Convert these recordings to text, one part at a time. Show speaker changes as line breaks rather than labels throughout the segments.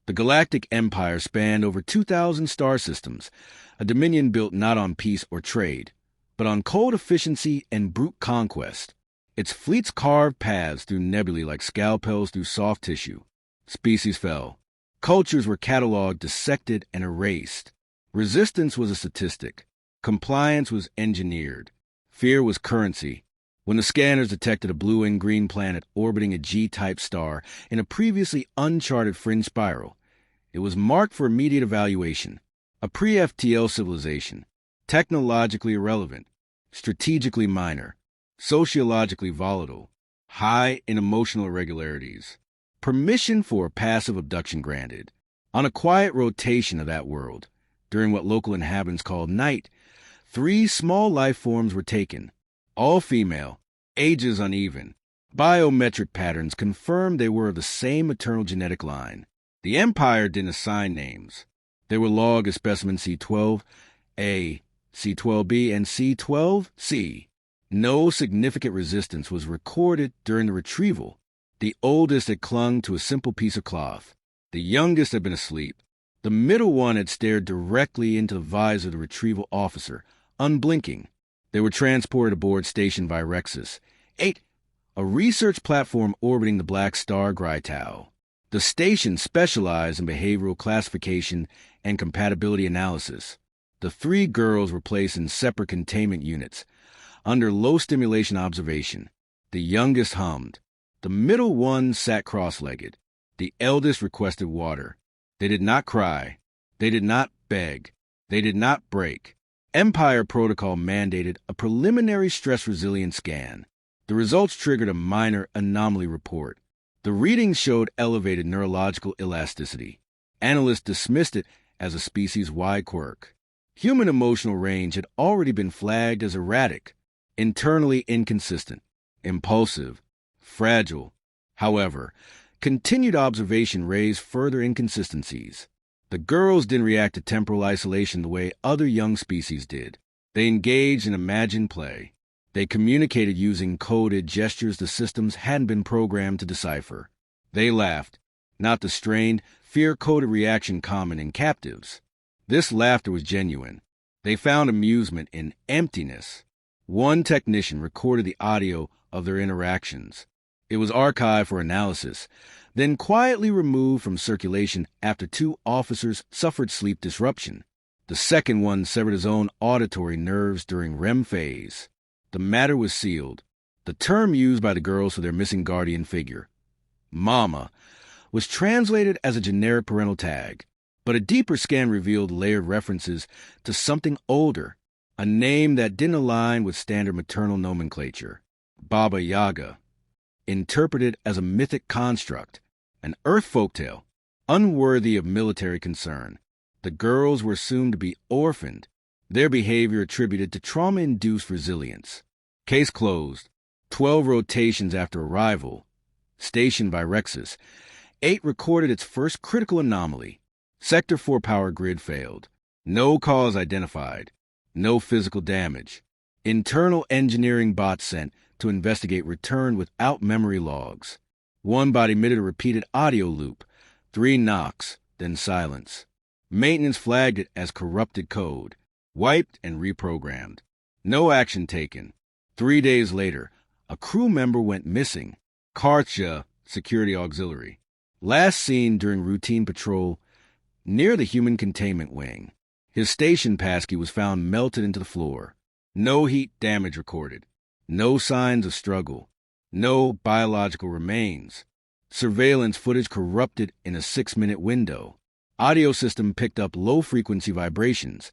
The Galactic Empire spanned over 2,000 star systems, a dominion built not on peace or trade, but on cold efficiency and brute conquest. Its fleets carved paths through nebulae like scalpels through soft tissue. Species fell. Cultures were cataloged, dissected, and erased. Resistance was a statistic. Compliance was engineered. Fear was currency. When the scanners detected a blue and green planet orbiting a G-type star in a previously uncharted fringe spiral, it was marked for immediate evaluation. A pre-FTL civilization, technologically irrelevant, strategically minor, sociologically volatile, high in emotional irregularities. Permission for a passive abduction granted. On a quiet rotation of that world, during what local inhabitants called night, 3 small life forms were taken, all female, ages uneven. Biometric patterns confirmed they were of the same maternal genetic line. The Empire didn't assign names. They were logged as specimen C12A, C12B, and C12C. No significant resistance was recorded during the retrieval. The oldest had clung to a simple piece of cloth. The youngest had been asleep. The middle one had stared directly into the visor of the retrieval officer, unblinking. They were transported aboard Station Virexis 8, a research platform orbiting the black star Grytau. The station specialized in behavioral classification and compatibility analysis. The 3 girls were placed in separate containment units, under low-stimulation observation. The youngest hummed. The middle one sat cross-legged. The eldest requested water. They did not cry. They did not beg. They did not break. Empire protocol mandated a preliminary stress-resilience scan. The results triggered a minor anomaly report. The readings showed elevated neurological elasticity. Analysts dismissed it as a species-wide quirk. Human emotional range had already been flagged as erratic, internally inconsistent, impulsive, fragile. However, continued observation raised further inconsistencies. The girls didn't react to temporal isolation the way other young species did. They engaged in imagined play. They communicated using coded gestures the systems hadn't been programmed to decipher. They laughed, not the strained, fear-coded reaction common in captives. This laughter was genuine. They found amusement in emptiness. One technician recorded the audio of their interactions. It was archived for analysis, then quietly removed from circulation after 2 officers suffered sleep disruption. The second one severed his own auditory nerves during REM phase. The matter was sealed. The term used by the girls for their missing guardian figure, Mama, was translated as a generic parental tag, but a deeper scan revealed layered references to something older, a name that didn't align with standard maternal nomenclature. Baba Yaga, interpreted as a mythic construct, an earth folktale, unworthy of military concern. The girls were assumed to be orphaned, their behavior attributed to trauma-induced resilience. Case closed. 12 rotations after arrival. Station Virexis 8 recorded its first critical anomaly. Sector 4 power grid failed. No cause identified. No physical damage. Internal engineering bot sent to investigate returned without memory logs. One bot emitted a repeated audio loop. 3 knocks, then silence. Maintenance flagged it as corrupted code. Wiped and reprogrammed. No action taken. 3 days later, a crew member went missing. Karcha, Security Auxiliary. Last seen during routine patrol near the human containment wing. His station passkey was found melted into the floor. No heat damage recorded. No signs of struggle. No biological remains. Surveillance footage corrupted in a 6-minute window. Audio system picked up low-frequency vibrations,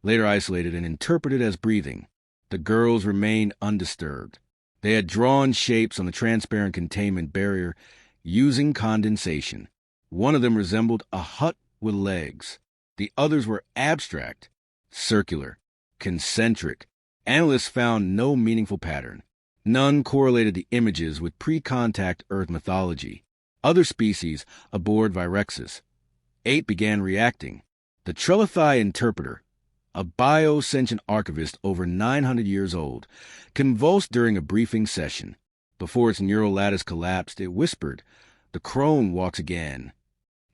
later isolated and interpreted as breathing. The girls remained undisturbed. They had drawn shapes on the transparent containment barrier using condensation. One of them resembled a hut with legs. The others were abstract, circular, concentric. Analysts found no meaningful pattern. None correlated the images with pre-contact Earth mythology. Other species aboard Virexis 8 began reacting. The Trelithai interpreter, a biosentient archivist over 900 years old, convulsed during a briefing session. Before its neural lattice collapsed, it whispered, "The Crone walks again."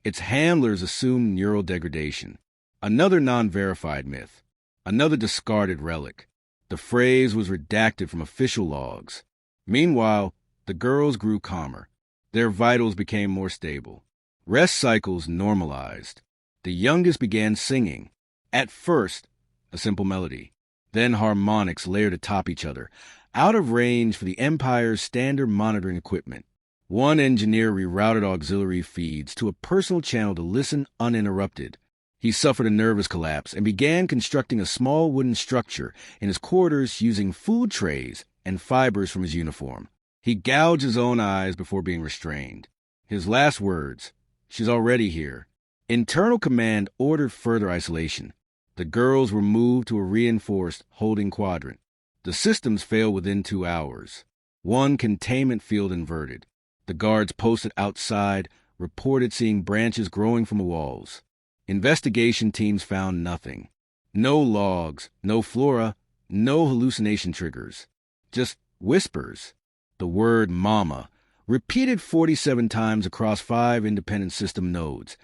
Its handlers assumed neural degradation. Another non-verified myth. Another discarded relic. The phrase was redacted from official logs. Meanwhile, the girls grew calmer. Their vitals became more stable. Rest cycles normalized. The youngest began singing. At first, a simple melody. Then harmonics layered atop each other, out of range for the Empire's standard monitoring equipment. One engineer rerouted auxiliary feeds to a personal channel to listen uninterrupted. He suffered a nervous collapse and began constructing a small wooden structure in his quarters using food trays and fibers from his uniform. He gouged his own eyes before being restrained. His last words, "She's already here." Internal command ordered further isolation. The girls were moved to a reinforced holding quadrant. The systems failed within 2 hours. One containment field inverted. The guards posted outside reported seeing branches growing from the walls. Investigation teams found nothing. No logs, no flora, no hallucination triggers. Just whispers. The word mama, repeated 47 times across 5 independent system nodes,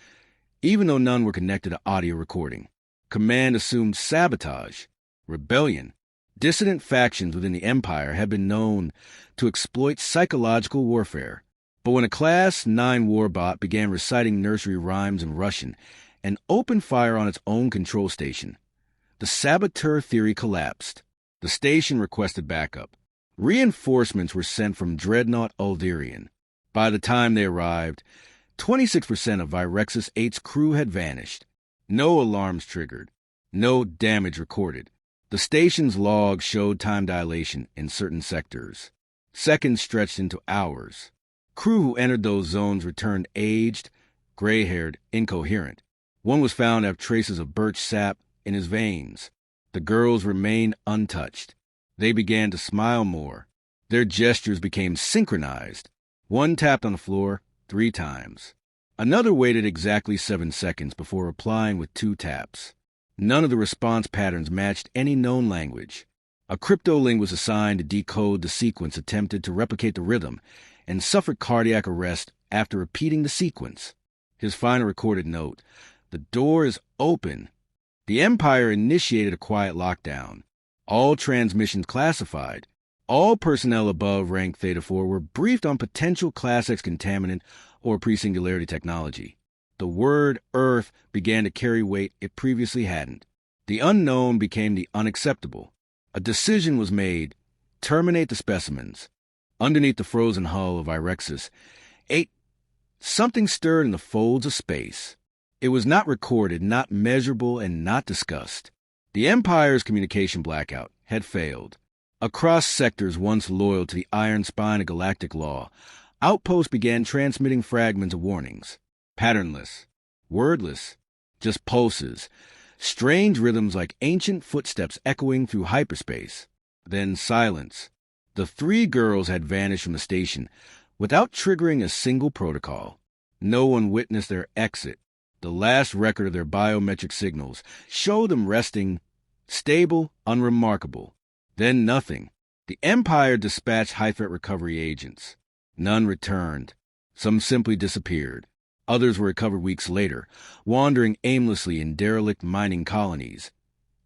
even though none were connected to audio recording. Command assumed sabotage, rebellion. Dissident factions within the Empire had been known to exploit psychological warfare. But when a Class 9 warbot began reciting nursery rhymes in Russian and opened fire on its own control station, the saboteur theory collapsed. The station requested backup. Reinforcements were sent from Dreadnought Ulderian. By the time they arrived, 26% of Virexus 8's crew had vanished. No alarms triggered. No damage recorded. The station's logs showed time dilation in certain sectors. Seconds stretched into hours. Crew who entered those zones returned aged, gray-haired, incoherent. One was found to have traces of birch sap in his veins. The girls remained untouched. They began to smile more. Their gestures became synchronized. One tapped on the floor 3 times. Another waited exactly 7 seconds before replying with 2 taps. None of the response patterns matched any known language. A cryptoling was assigned to decode the sequence attempted to replicate the rhythm and suffered cardiac arrest after repeating the sequence. His final recorded note, "The door is open." The Empire initiated a quiet lockdown. All transmissions classified. All personnel above rank Theta 4 were briefed on potential Class X contaminant or pre-singularity technology. The word Earth began to carry weight it previously hadn't. The unknown became the unacceptable. A decision was made: terminate the specimens. Underneath the frozen hull of Irexus, something stirred in the folds of space. It was not recorded, not measurable, and not discussed. The Empire's communication blackout had failed. Across sectors once loyal to the iron spine of galactic law, outposts began transmitting fragments of warnings. Patternless, wordless, just pulses, strange rhythms like ancient footsteps echoing through hyperspace. Then silence. The 3 girls had vanished from the station without triggering a single protocol. No one witnessed their exit. The last record of their biometric signals showed them resting, stable, unremarkable. Then nothing. The Empire dispatched high-threat recovery agents. None returned. Some simply disappeared. Others were recovered weeks later, wandering aimlessly in derelict mining colonies,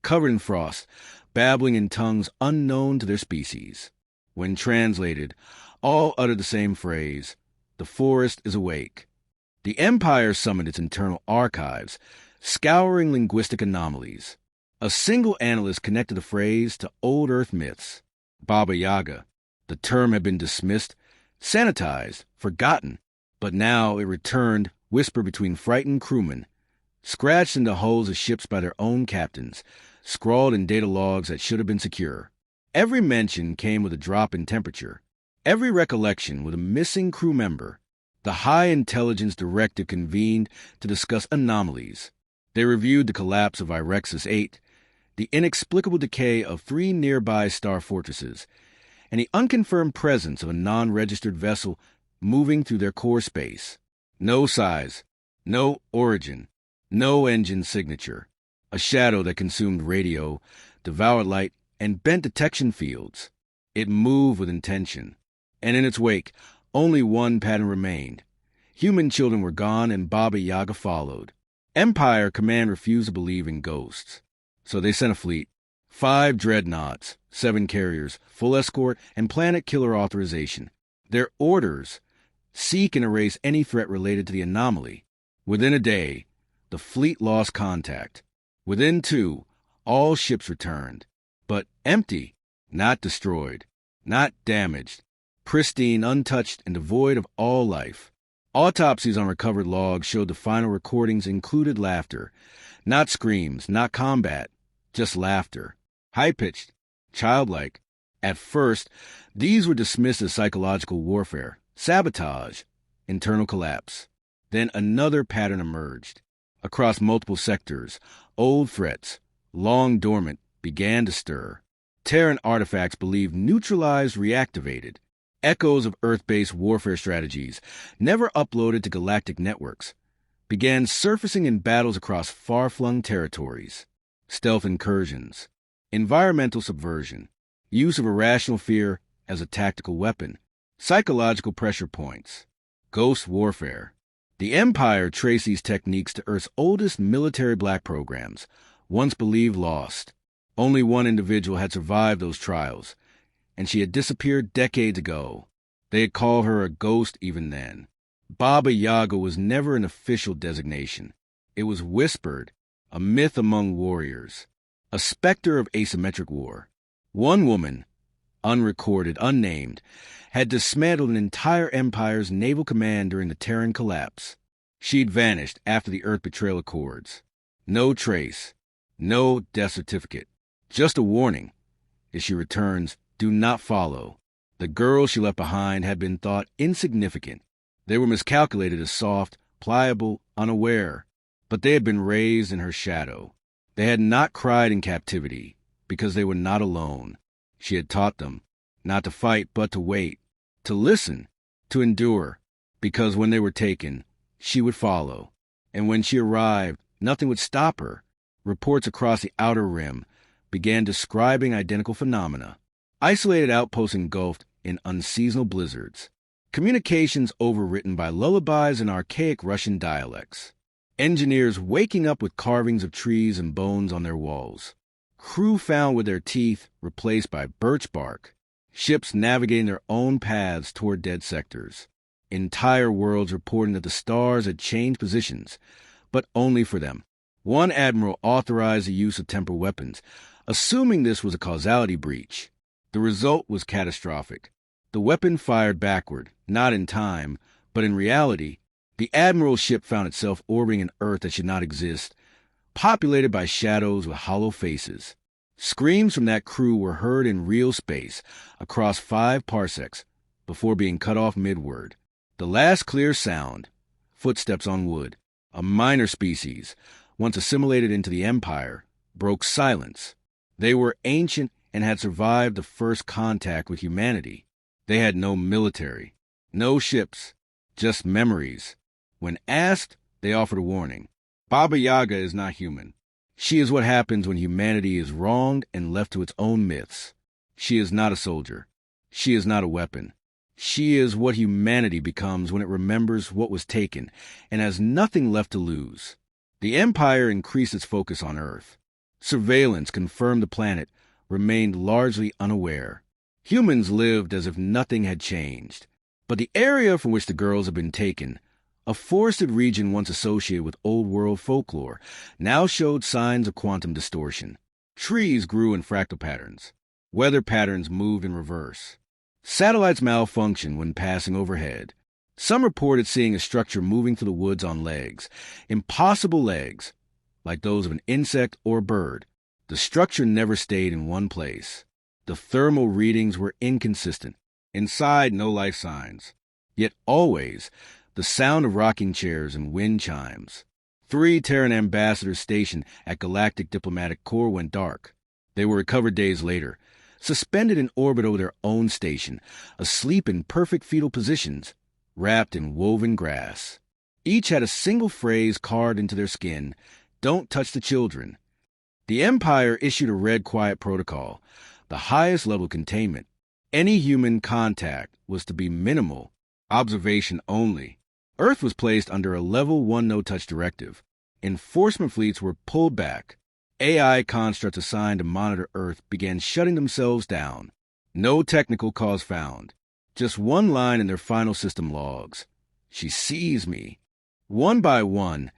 covered in frost, babbling in tongues unknown to their species. When translated, all uttered the same phrase: "The forest is awake." The Empire summoned its internal archives, scouring linguistic anomalies. A single analyst connected the phrase to old Earth myths. Baba Yaga. The term had been dismissed, sanitized, forgotten. But now it returned, whispered between frightened crewmen, scratched into hulls of ships by their own captains, scrawled in data logs that should have been secure. Every mention came with a drop in temperature. Every recollection with a missing crew member. The High Intelligence Directive convened to discuss anomalies. They reviewed the collapse of Irexus 8, the inexplicable decay of 3 nearby star fortresses, and the unconfirmed presence of a non-registered vessel moving through their core space. No size, no origin, no engine signature. A shadow that consumed radio, devoured light, and bent detection fields. It moved with intention. And in its wake, only one pattern remained. Human children were gone, and Baba Yaga followed. Empire Command refused to believe in ghosts, so they sent a fleet. 5 dreadnoughts, 7 carriers, full escort, and planet killer authorization. Their orders: seek and erase any threat related to the anomaly. Within a day, the fleet lost contact. Within 2, all ships returned. But empty, not destroyed, not damaged, pristine, untouched, and devoid of all life. Autopsies on recovered logs showed the final recordings included laughter. Not screams, not combat, just laughter. High-pitched, childlike. At first, these were dismissed as psychological warfare, sabotage, internal collapse. Then another pattern emerged. Across multiple sectors, old threats, long dormant, began to stir. Terran artifacts believed neutralized reactivated. Echoes of Earth-based warfare strategies, never uploaded to galactic networks, began surfacing in battles across far-flung territories. Stealth incursions, environmental subversion, use of irrational fear as a tactical weapon, psychological pressure points, ghost warfare. The Empire traced these techniques to Earth's oldest military black programs, once believed lost. Only one individual had survived those trials, and she had disappeared decades ago. They'd call her a ghost even then. Baba Yaga was never an official designation. It was whispered, a myth among warriors, a specter of asymmetric war. One woman, unrecorded, unnamed, had dismantled an entire empire's naval command during the Terran collapse. She'd vanished after the Earth Betrayal Accords. No trace, no death certificate, just a warning. If she returns, do not follow. The girls she left behind had been thought insignificant. They were miscalculated as soft, pliable, unaware. But they had been raised in her shadow. They had not cried in captivity, because they were not alone. She had taught them not to fight, but to wait, to listen, to endure, because when they were taken, she would follow. And when she arrived, nothing would stop her. Reports across the outer rim began describing identical phenomena. Isolated outposts engulfed in unseasonal blizzards. Communications overwritten by lullabies and archaic Russian dialects. Engineers waking up with carvings of trees and bones on their walls. Crew found with their teeth replaced by birch bark. Ships navigating their own paths toward dead sectors. Entire worlds reporting that the stars had changed positions, but only for them. One admiral authorized the use of temporal weapons, assuming this was a causality breach. The result was catastrophic. The weapon fired backward, not in time, but in reality. The admiral's ship found itself orbiting an Earth that should not exist, populated by shadows with hollow faces. Screams from that crew were heard in real space, across 5 parsecs, before being cut off midward. The last clear sound, footsteps on wood, a minor species, once assimilated into the Empire, broke silence. They were ancient and had survived the first contact with humanity. They had no military, no ships, just memories. When asked, they offered a warning. Baba Yaga is not human. She is what happens when humanity is wronged and left to its own myths. She is not a soldier. She is not a weapon. She is what humanity becomes when it remembers what was taken and has nothing left to lose. The Empire increased its focus on Earth. Surveillance confirmed the planet remained largely unaware. Humans lived as if nothing had changed. But the area from which the girls had been taken, a forested region once associated with old-world folklore, now showed signs of quantum distortion. Trees grew in fractal patterns. Weather patterns moved in reverse. Satellites malfunctioned when passing overhead. Some reported seeing a structure moving through the woods on legs, impossible legs, like those of an insect or bird. The structure never stayed in one place. The thermal readings were inconsistent. Inside, no life signs. Yet always, the sound of rocking chairs and wind chimes. 3 Terran ambassadors stationed at Galactic Diplomatic Corps went dark. They were recovered days later, suspended in orbit over their own station, asleep in perfect fetal positions, wrapped in woven grass. Each had a single phrase carved into their skin: "Don't touch the children." The Empire issued a red quiet protocol, the highest level containment. Any human contact was to be minimal, observation only. Earth was placed under a Level 1 no-touch directive. Enforcement fleets were pulled back. AI constructs assigned to monitor Earth began shutting themselves down. No technical cause found. Just one line in their final system logs. She sees me. One by one,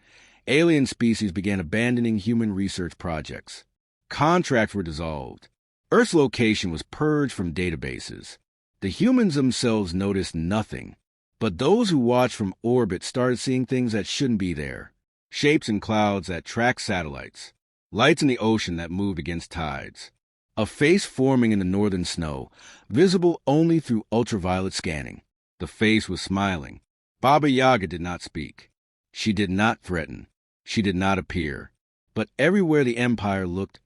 alien species began abandoning human research projects. Contracts were dissolved. Earth's location was purged from databases. The humans themselves noticed nothing. But those who watched from orbit started seeing things that shouldn't be there. Shapes in clouds that tracked satellites. Lights in the ocean that moved against tides. A face forming in the northern snow, visible only through ultraviolet scanning. The face was smiling. Baba Yaga did not speak. She did not threaten. She did not appear. But everywhere the Empire looked,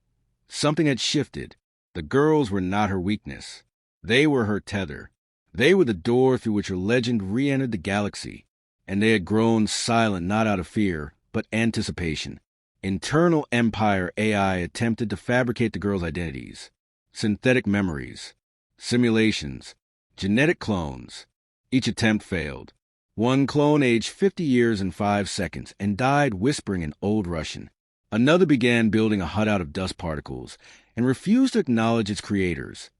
something had shifted. The girls were not her weakness. They were her tether. They were the door through which her legend re-entered the galaxy. And they had grown silent not out of fear, but anticipation. Internal Empire AI attempted to fabricate the girls' identities. Synthetic memories. Simulations. Genetic clones. Each attempt failed. One clone aged 50 years and 5 seconds and died whispering in Old Russian. Another began building a hut out of dust particles and refused to acknowledge its creators.